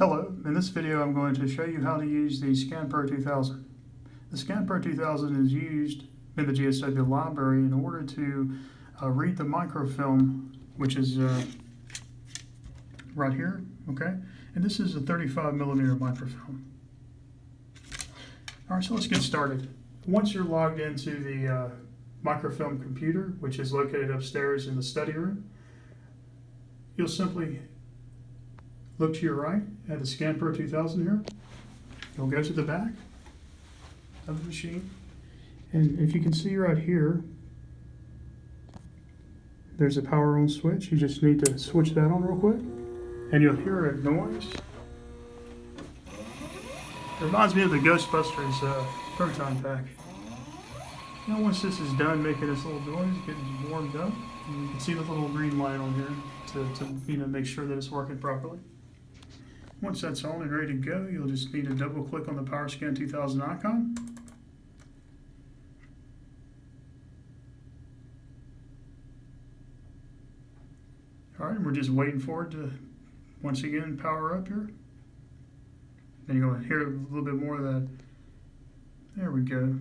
Hello, in this video I'm going to show you how to use the Scanpro 2000. The Scanpro 2000 is used in the GSW library in order to read the microfilm, which is right here, okay? And this is a 35mm microfilm. Alright, so let's get started. Once you're logged into the microfilm computer, which is located upstairs in the study room, you'll simply look to your right at the Scanpro 2000 here. You'll go to the back of the machine, and if you can see right here, there's a power on switch. You just need to switch that on real quick, and you'll hear a noise. It reminds me of the Ghostbusters proton pack. Now once this is done making this little noise, getting warmed up, and you can see the little green light on here to make sure that it's working properly. Once that's on and ready to go, you'll just need to double click on the PowerScan 2000 icon. Alright, and we're just waiting for it to once again power up here. And you're going to hear a little bit more of that. There we go.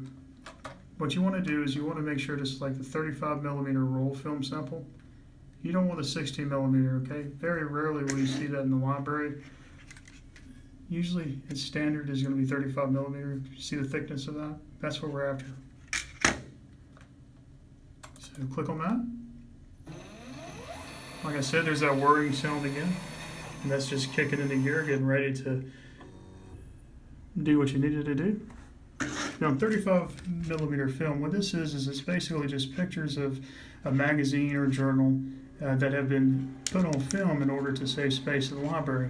What you want to do is you want to make sure this is like the 35mm roll film sample. You don't want a 16mm, okay? Very rarely will you see that in the library. Usually its standard is going to be 35mm. You see the thickness of that? That's what we're after. So click on that. Like I said, there's that whirring sound again. And that's just kicking into gear, getting ready to do what you needed to do. Now, 35mm film, what this is it's basically just pictures of a magazine or journal that have been put on film in order to save space in the library.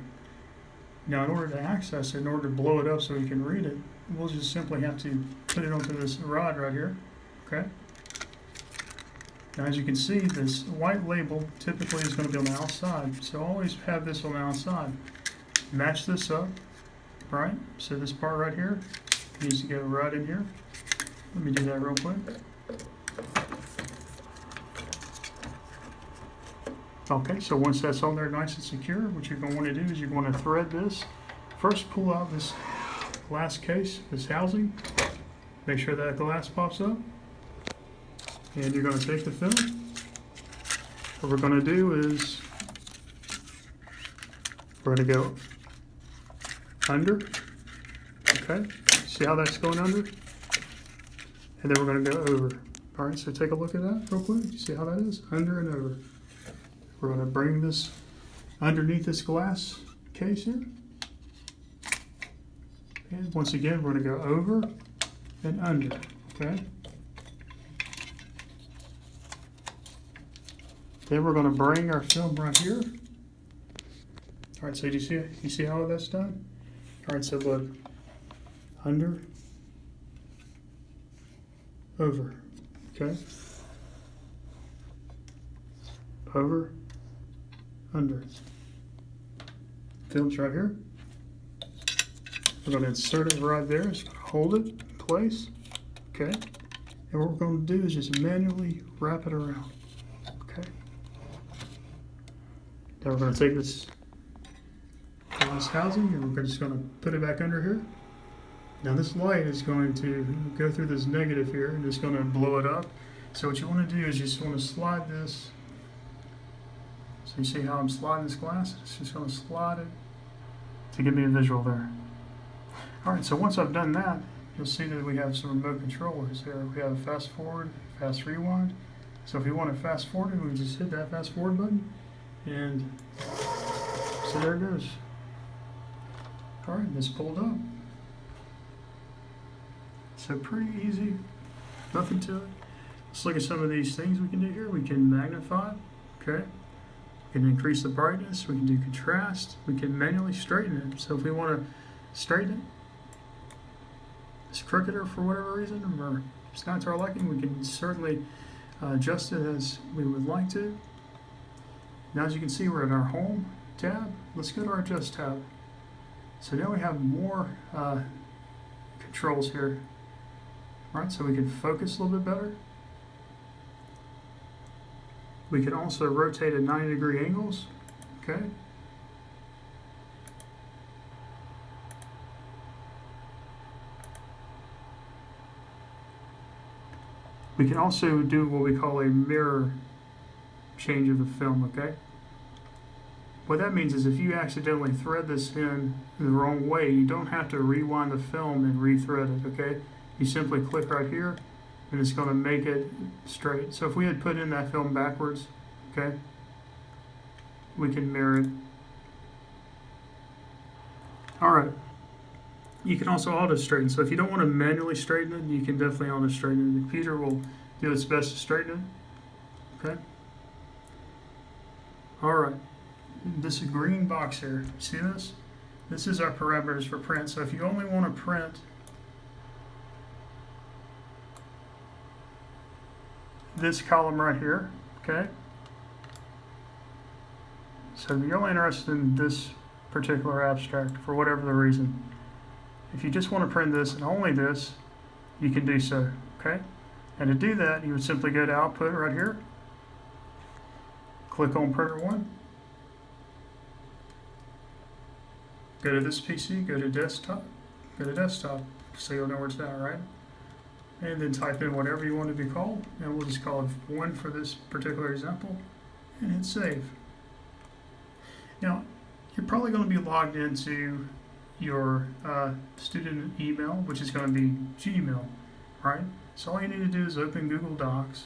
Now, in order to access it, in order to blow it up so we can read it, we'll just simply have to put it onto this rod right here, okay? Now, as you can see, this white label typically is going to be on the outside, so always have this on the outside. Match this up, right? So this part right here needs to go right in here. Let me do that real quick. Okay, so once that's on there nice and secure, what you're going to want to do is you're going to thread this. First, pull out this glass case, this housing. Make sure that glass pops up. And you're going to take the film. What we're going to do is we're going to go under. Okay, see how that's going under? And then we're going to go over. All right, so take a look at that real quick. You see how that is? Under and over. We're going to bring this underneath this glass case here. And once again, we're going to go over and under, okay? Then we're going to bring our film right here. All right, so you see how that's done? All right, so look, under, over, okay? Over, under. Film's right here. We're going to insert it right there. It's going to hold it in place, okay? And what we're going to do is just manually wrap it around, okay? Now we're going to take this housing and we're just going to put it back under here. Now this light is going to go through this negative here and it's going to blow it up. So what you want to do is you just want to slide this. So you see how I'm sliding this glass? It's just going to slide it to give me a visual there. Alright, so once I've done that, you'll see that we have some remote controllers here. We have fast forward, fast rewind. So if you want to fast forward, we just hit that fast forward button. And so there it goes. Alright, it's pulled up. So pretty easy, nothing to it. Let's look at some of these things we can do here. We can magnify, okay? We can increase the brightness, we can do contrast, we can manually straighten it. So if we want to straighten it, it's crooked or for whatever reason, or it's not to our liking, we can certainly adjust it as we would like to. Now as you can see, we're in our home tab. Let's go to our adjust tab. So now we have more controls here. All right, so we can focus a little bit better. We can also rotate at 90-degree angles, okay? We can also do what we call a mirror change of the film, okay? What that means is if you accidentally thread this in the wrong way, you don't have to rewind the film and rethread it, okay? You simply click right here and it's going to make it straight. So if we had put in that film backwards, okay, we can mirror it. All right. You can also auto straighten. So if you don't want to manually straighten it, you can definitely auto straighten it. The computer will do its best to straighten it. Okay. All right. This green box here, see this? This is our parameters for print. So if you only want to print this column right here, okay? So if you're only interested in this particular abstract for whatever the reason, if you just want to print this and only this, you can do so, okay? And to do that, you would simply go to Output right here, click on Printer 1, go to this PC, go to Desktop, so you'll know where it's at, right? And then type in whatever you want it to be called, and we'll just call it 1 for this particular example, and hit Save. Now, you're probably going to be logged into your student email, which is going to be Gmail, right? So all you need to do is open Google Docs,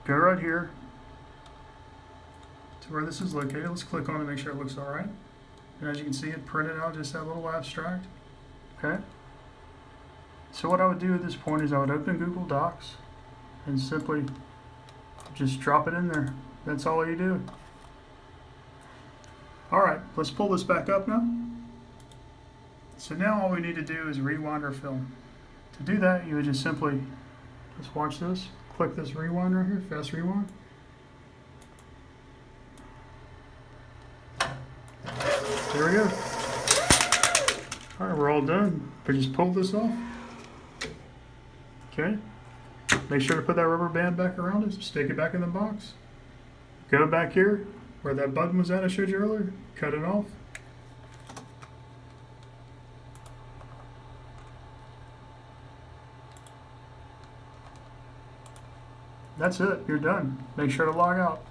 go right here to where this is located. Let's click on it and make sure it looks all right. And as you can see, it printed out just that little abstract, okay? So what I would do at this point is I would open Google Docs and simply just drop it in there. That's all you do. All right, let's pull this back up now. So now all we need to do is rewind our film. To do that, you would just simply, let's watch this, click this rewind right here, fast rewind. There we go. All right, we're all done. We just pull this off. Okay. Make sure to put that rubber band back around it, stick it back in the box. Go back here, where that button was at I showed you earlier, cut it off. That's it, you're done. Make sure to log out.